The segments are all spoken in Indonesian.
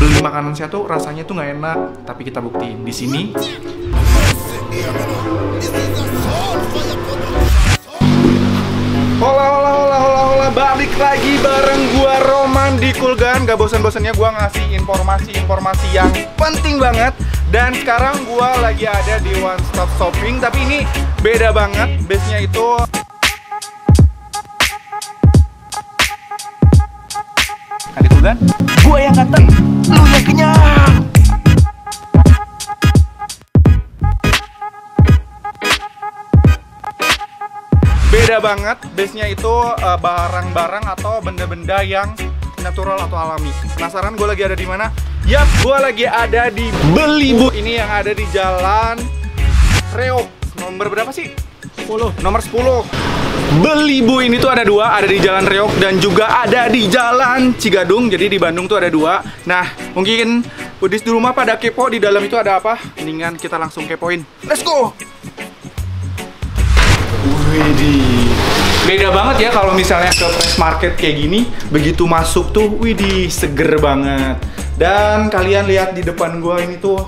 beli makanan sehat tuh rasanya tuh nggak enak, tapi kita buktiin di sini. Hola, balik lagi bareng gua Roman di Kulgan. Gak bosan-bosannya gua ngasih informasi yang penting banget. Dan sekarang gua lagi ada di One Stop Shopping, tapi ini beda banget. Base-nya itu di Kulgan. Gua yang ganteng, lu yang kenyang. Beda banget, base-nya itu barang-barang atau benda-benda yang natural atau alami. Penasaran gue lagi ada di mana? Yap, gue lagi ada di Belibu. Ini yang ada di Jalan Reok. Nomor berapa sih? 10. Nomor 10. Belibu ini tuh ada dua, ada di Jalan Reok dan juga ada di Jalan Cigadung. Jadi di Bandung tuh ada dua. Nah, mungkin Udis di rumah pada kepo di dalam itu ada apa? Mendingan kita langsung kepoin. Let's go! Widih, beda banget ya kalau misalnya ke fresh market kayak gini. Begitu masuk tuh, widih, seger banget. Dan kalian lihat di depan gua ini tuh,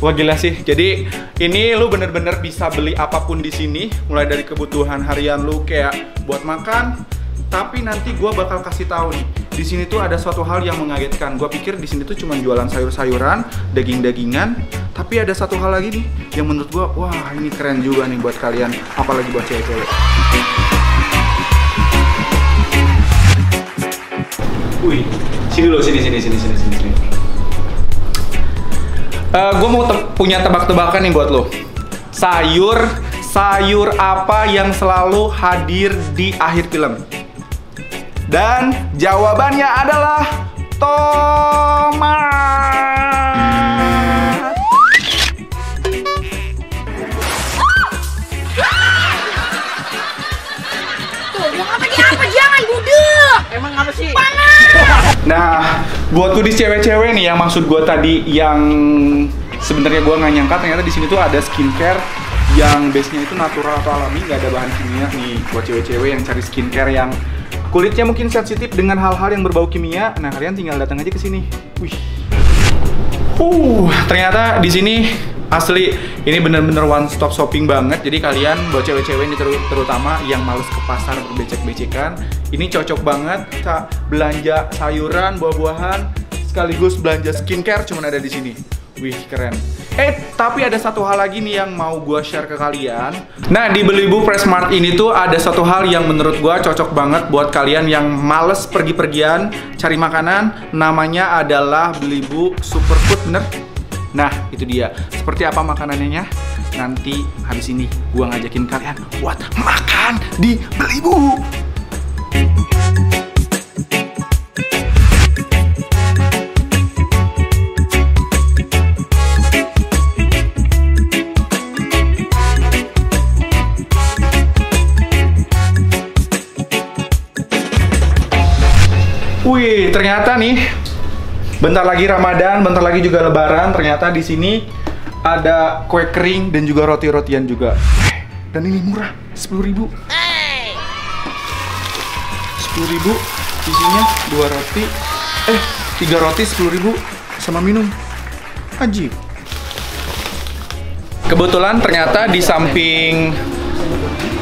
wah gila sih. Jadi ini lu bener-bener bisa beli apapun di sini, mulai dari kebutuhan harian lu kayak buat makan. Tapi nanti gua bakal kasih tahu nih, di sini tuh ada suatu hal yang mengagetkan. Gua pikir di sini tuh cuma jualan sayur-sayuran, daging-dagingan. Tapi ada satu hal lagi nih yang menurut gua, wah ini keren juga nih buat kalian, apalagi buat cewek-cewek. Wih, sini dulu, sini. Gua mau punya tebak-tebakan nih buat lo. Sayur apa yang selalu hadir di akhir film? Dan jawabannya adalah tomat. Tuh, mau apa jangan budek. Emang apa sih? Panas. Nah, buat tuh di cewek-cewek nih, yang maksud gue tadi yang sebenarnya gue nggak nyangka ternyata di sini tuh ada skincare yang base-nya itu natural atau alami, nggak ada bahan kimia nih. Buat cewek-cewek yang cari skincare yang kulitnya mungkin sensitif dengan hal-hal yang berbau kimia, nah kalian tinggal datang aja ke sini. Wih. Ternyata di sini asli ini bener-bener one stop shopping banget. Jadi kalian buat cewek-cewek ini terutama yang males ke pasar berbecek-becekan, ini cocok banget. Belanja sayuran, buah-buahan, sekaligus belanja skincare cuman ada di sini. Wih, keren. Tapi ada satu hal lagi nih yang mau gua share ke kalian. Nah, di Belibu Fresh Mart ini tuh ada satu hal yang menurut gua cocok banget buat kalian yang males pergi-pergian cari makanan. Namanya adalah Belibu Superfood, bener? Nah, itu dia. Seperti apa makanannya? Nanti habis ini gua ngajakin kalian buat makan di Belibu. Wih, ternyata nih bentar lagi Ramadan, bentar lagi juga Lebaran. Ternyata di sini ada kue kering dan juga roti-rotian juga. Dan ini murah, 10.000. 10.000, isinya 2 roti. 3 roti 10.000 sama minum. Ajib. Kebetulan ternyata di samping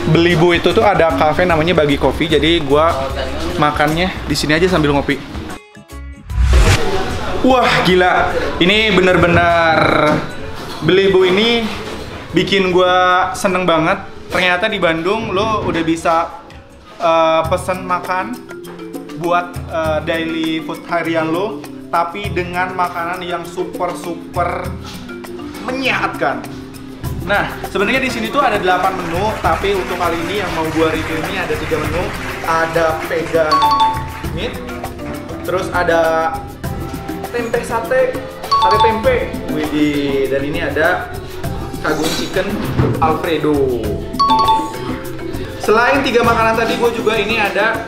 Belibu itu tuh ada cafe namanya Bagi Kopi. Jadi gua makannya di sini aja sambil ngopi. Wah, gila. Ini bener-bener Belibu ini bikin gua seneng banget. Ternyata di Bandung lo udah bisa pesen makan buat daily food harian lo, tapi dengan makanan yang super menyehatkan. Nah, sebenarnya di sini tuh ada 8 menu, tapi untuk kali ini yang mau gua review ini ada 3 menu. Ada vegan meat, terus ada tempe sate tempe. Widih, dan ini ada kagum chicken alfredo. Selain 3 makanan tadi, gue juga ini ada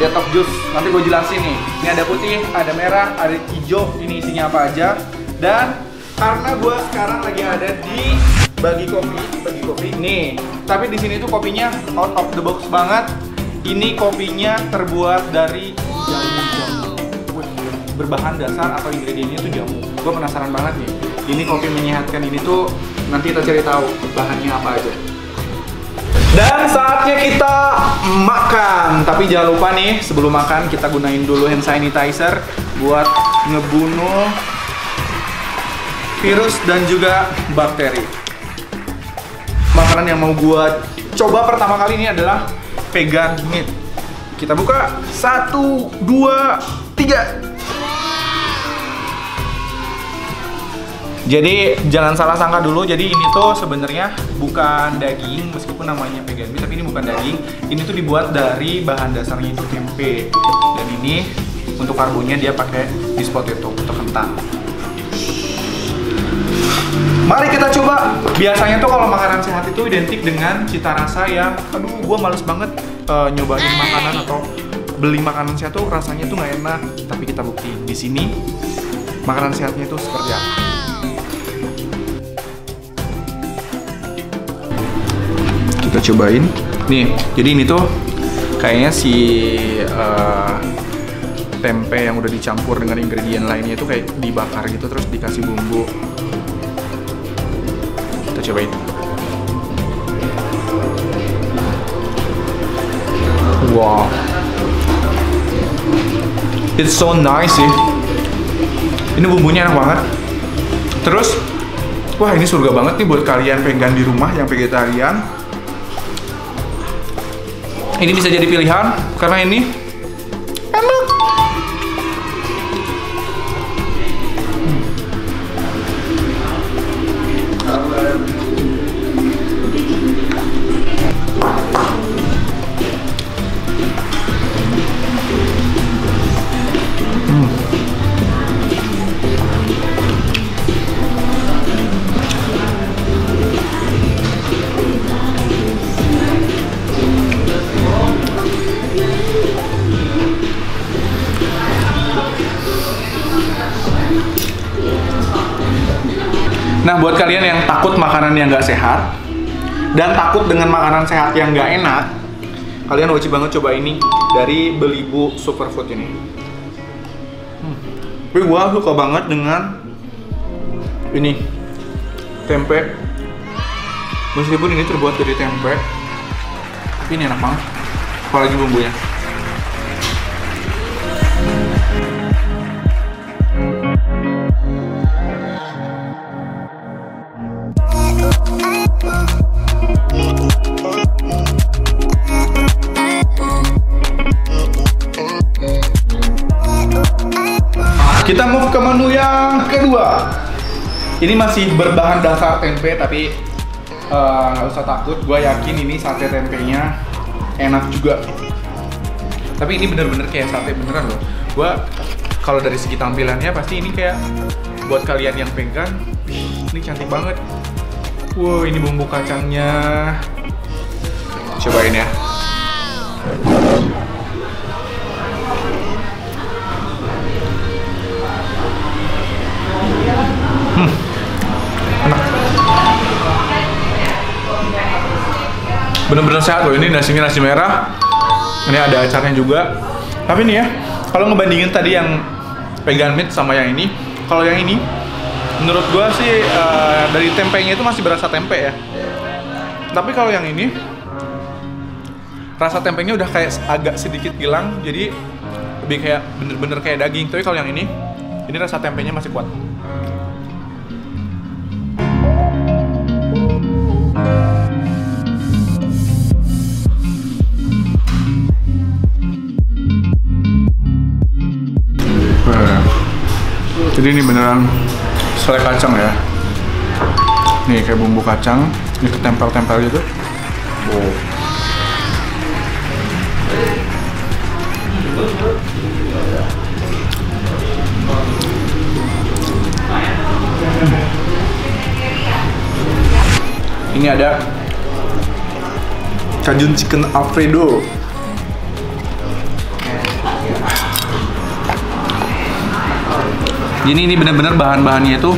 detox juice. Nanti gue jelasin nih. Ini ada putih, ada merah, ada hijau. Ini isinya apa aja. Dan karena gue sekarang lagi ada di Bagi Kopi nih. Tapi di sini tuh kopinya out of the box banget. Ini kopinya terbuat dari jamu. berbahan dasar atau ingredientnya itu jamu. Gue penasaran banget nih. Ini kopi menyehatkan ini tuh nanti kita cari tahu bahannya apa aja. Dan saatnya kita makan. Tapi jangan lupa nih, sebelum makan kita gunain dulu hand sanitizer buat ngebunuh virus dan juga bakteri. Makanan yang mau gua coba pertama kali ini adalah vegan meat. Kita buka 1, 2, 3. Jadi jangan salah sangka dulu. Jadi ini tuh sebenarnya bukan daging, meskipun namanya vegan meat, tapi ini bukan daging. Ini tuh dibuat dari bahan dasarnya itu tempe. Dan ini untuk karbonya dia pakai biscuit potato atau kentang. Mari kita coba. Biasanya tuh kalau makanan sehat itu identik dengan cita rasa yang, aduh, gue males banget nyobain makanan atau beli makanan sehat tuh rasanya tuh nggak enak. Tapi kita buktiin di sini makanan sehatnya itu seperti apa. Kita cobain. Nih, jadi ini tuh kayaknya si tempe yang udah dicampur dengan ingredient lainnya itu kayak dibakar gitu terus dikasih bumbu. Kita cobain. Wow, it's so nice sih. Ini bumbunya enak banget. Terus, wah ini surga banget nih buat kalian vegan di rumah yang vegetarian. Ini bisa jadi pilihan karena ini enak. Nah, buat kalian yang takut makanan yang nggak sehat dan takut dengan makanan sehat yang nggak enak, kalian wajib banget coba ini dari Belibu Superfood ini. Tapi gua suka banget dengan ini tempe. Meskipun ini terbuat dari tempe, tapi ini enak banget. Apalagi bumbunya. Kita move ke menu yang kedua. Ini masih berbahan dasar tempe, tapi nggak usah takut. Gue yakin ini sate tempenya enak juga. Tapi ini bener-bener kayak sate beneran loh. Gue kalau dari segi tampilannya pasti ini kayak buat kalian yang vegan, ini cantik banget. Wow, ini bumbu kacangnya. Cobain ya. Enak. Bener-bener sehat loh. Ini nasinya nasi merah. Ini ada acarnya juga. Tapi nih ya, kalau ngebandingin tadi yang vegan meat sama yang ini, kalau yang ini menurut gua sih dari tempenya itu masih berasa tempe ya. Tapi kalau yang ini rasa tempenya udah kayak agak sedikit hilang, jadi lebih kayak bener-bener kayak daging. Tapi kalau yang ini rasa tempenya masih kuat. Jadi ini beneran selai kacang ya. Nih kayak bumbu kacang, ini ketempel-tempel gitu. Wow. Ini ada Cajun chicken Alfredo. Jadi ini benar-benar bahan-bahannya itu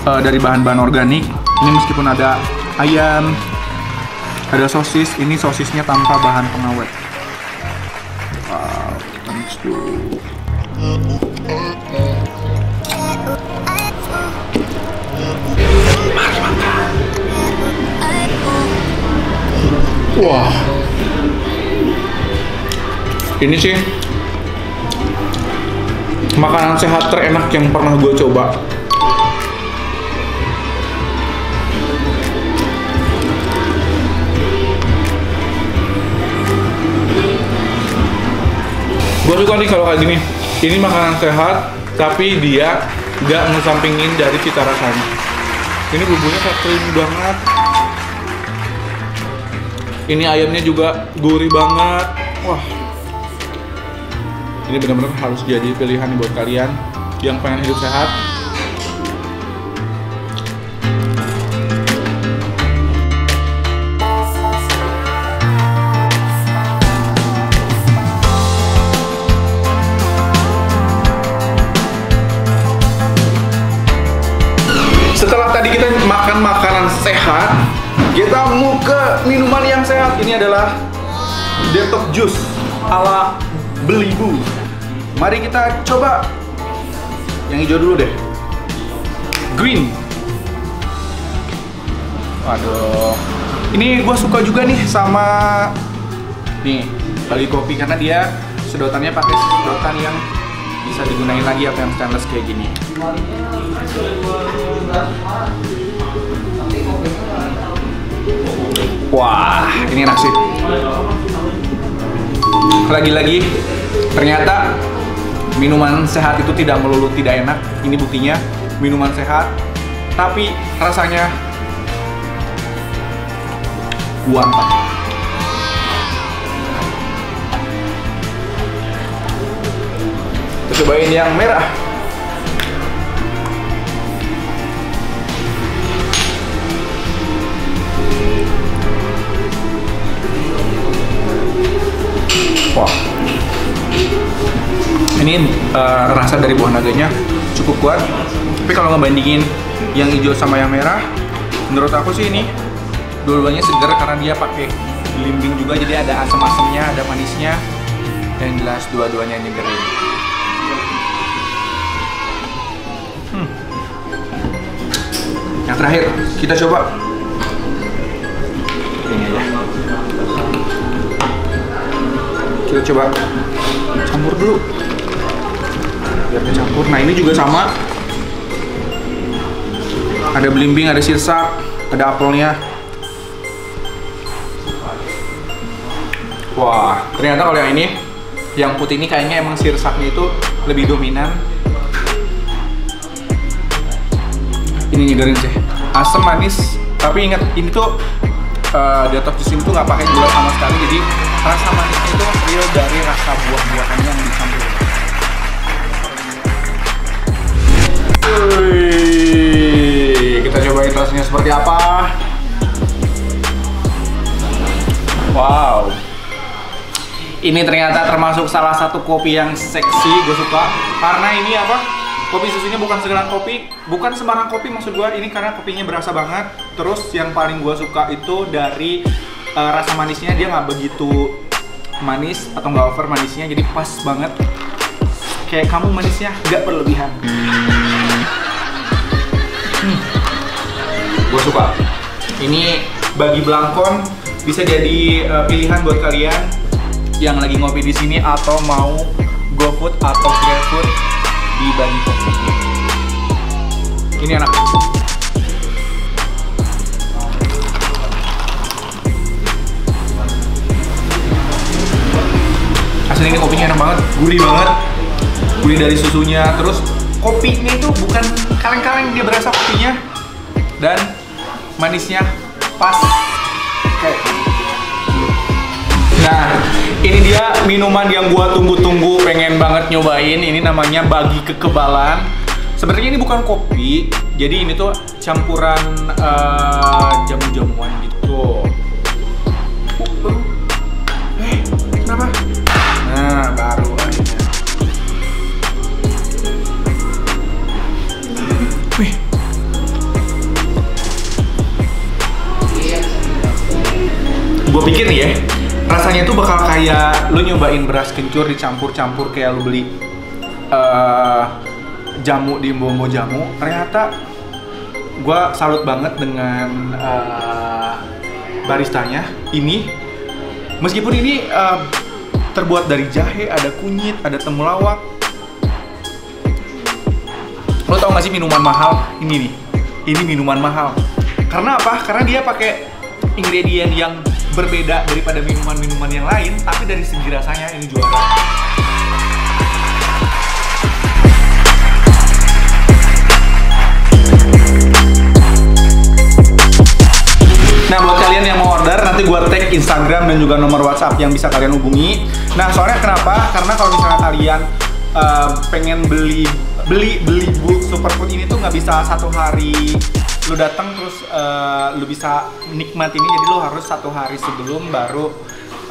dari bahan-bahan organik. Ini meskipun ada ayam, ada sosis, ini sosisnya tanpa bahan pengawet. Wow, kita mix dulu. Wah, ini sih makanan sehat terenak yang pernah gue coba. Gue suka nih kalau kayak gini. Ini makanan sehat, tapi dia nggak ngesampingin dari cita rasanya. Ini bumbunya kayak creamy banget. Ini ayamnya juga gurih banget. Wah, ini benar-benar harus jadi pilihan buat kalian yang pengen hidup sehat. Setelah tadi kita makan makanan sehat, kita mau ke minuman yang sehat. Ini adalah detox juice ala Belibu. Mari kita coba. Yang hijau dulu deh. Green. Waduh. Ini gue suka juga nih sama nih Bali Kopi karena dia sedotannya pakai sedotan yang bisa digunain lagi atau yang stainless kayak gini. Wah, ini enak sih. Lagi-lagi, ternyata minuman sehat itu tidak melulu tidak enak. Ini buktinya, minuman sehat, tapi rasanya mantap. Kita cobain yang merah. Wah, ini rasa dari buah naganya cukup kuat. Tapi kalau ngebandingin yang hijau sama yang merah, menurut aku sih ini dua-duanya segar karena dia pakai belimbing juga, jadi ada asam-asamnya, ada manisnya, dan jelas dua-duanya nyegerin. Yang terakhir kita coba ini aja. Kita coba campur dulu biar kecampur. Nah, ini juga sama, ada belimbing, ada sirsak, ada apelnya. Wah, ternyata kalau yang ini, yang putih ini kayaknya emang sirsaknya itu lebih dominan. Ini nyegerin sih, asam manis. Tapi ingat, ini tuh detox juice ini tuh nggak pakai gula sama sekali, jadi rasa manisnya itu real dari rasa buah-buahan yang dicampur. Kita cobain rasanya seperti apa. Wow, ini ternyata termasuk salah satu kopi yang seksi. Gue suka karena ini apa? Kopi susunya bukan sekedar kopi, bukan sembarang kopi maksud gue. Ini karena kopinya berasa banget. Terus yang paling gue suka itu dari rasa manisnya, dia nggak begitu manis atau nggak over manisnya, jadi pas banget. Kayak kamu manisnya nggak berlebihan. Gue suka. Ini bagi Blangkon bisa jadi pilihan buat kalian yang lagi ngopi di sini atau mau GoFood atau GrabFood di Bali Kopi. Ini enak. Asli ini kopinya enak banget, gurih banget, gurih dari susunya. Terus kopinya itu bukan kaleng-kaleng, dia berasa kopinya, dan manisnya pas. Kayak. Nah, ini dia minuman yang gua tunggu-tunggu, pengen banget nyobain. Ini namanya Bagi Kekebalan. Sebenarnya ini bukan kopi, jadi ini tuh campuran jamu-jamuan gitu. Kenapa? Nah, baru akhirnya. Wih. Gue pikir nih ya, rasanya tuh bakal kayak lu nyobain beras kencur dicampur-campur kayak lu beli jamu di Bombo Jamu. Ternyata gue salut banget dengan baristanya. Ini Meskipun ini terbuat dari jahe, ada kunyit, ada temulawak. Lo tau gak sih minuman mahal? Ini nih, ini minuman mahal. Karena apa? Karena dia pakai ingredient yang berbeda daripada minuman-minuman yang lain, tapi dari segi rasanya ini juara. Nah, buat kalian yang mau order, nanti gua tag Instagram dan juga nomor WhatsApp yang bisa kalian hubungi. Nah, soalnya kenapa? Karena kalau misalnya kalian pengen beli superfood ini tuh nggak bisa satu hari lu datang terus lu bisa nikmatin ini, jadi lu harus satu hari sebelum baru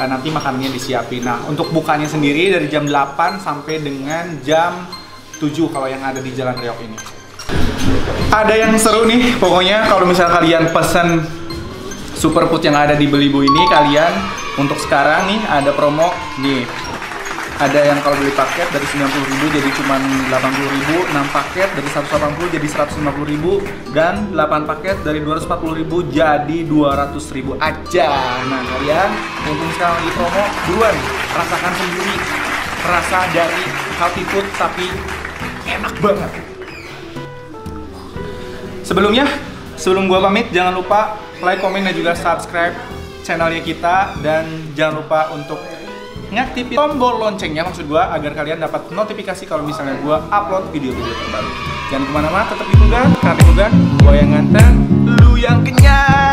nanti makanannya disiapin. Nah, untuk bukanya sendiri dari jam 8 sampai dengan jam 7 kalau yang ada di Jalan Reok ini. Ada yang seru nih, pokoknya kalau misalnya kalian pesen superfood yang ada di Belibu ini, kalian untuk sekarang nih ada promo nih. Ada yang kalau beli paket dari 90.000 jadi cuma 80.000, 6 paket dari 180 jadi 150.000, dan 8 paket dari 240.000 jadi 200.000 aja. Nah, kalian mumpung sekarang lagi promo, buruan rasakan sendiri rasa dari healthy food tapi enak banget. Sebelum gua pamit, jangan lupa like, komen, dan juga subscribe channelnya kita, dan jangan lupa untuk ngaktifin tombol loncengnya, maksud gua, agar kalian dapat notifikasi kalau misalnya gua upload video-video terbaru. Jangan kemana-mana, tetap di Nugan, karena di Nugan gua yang nganteng, lu yang kenyang.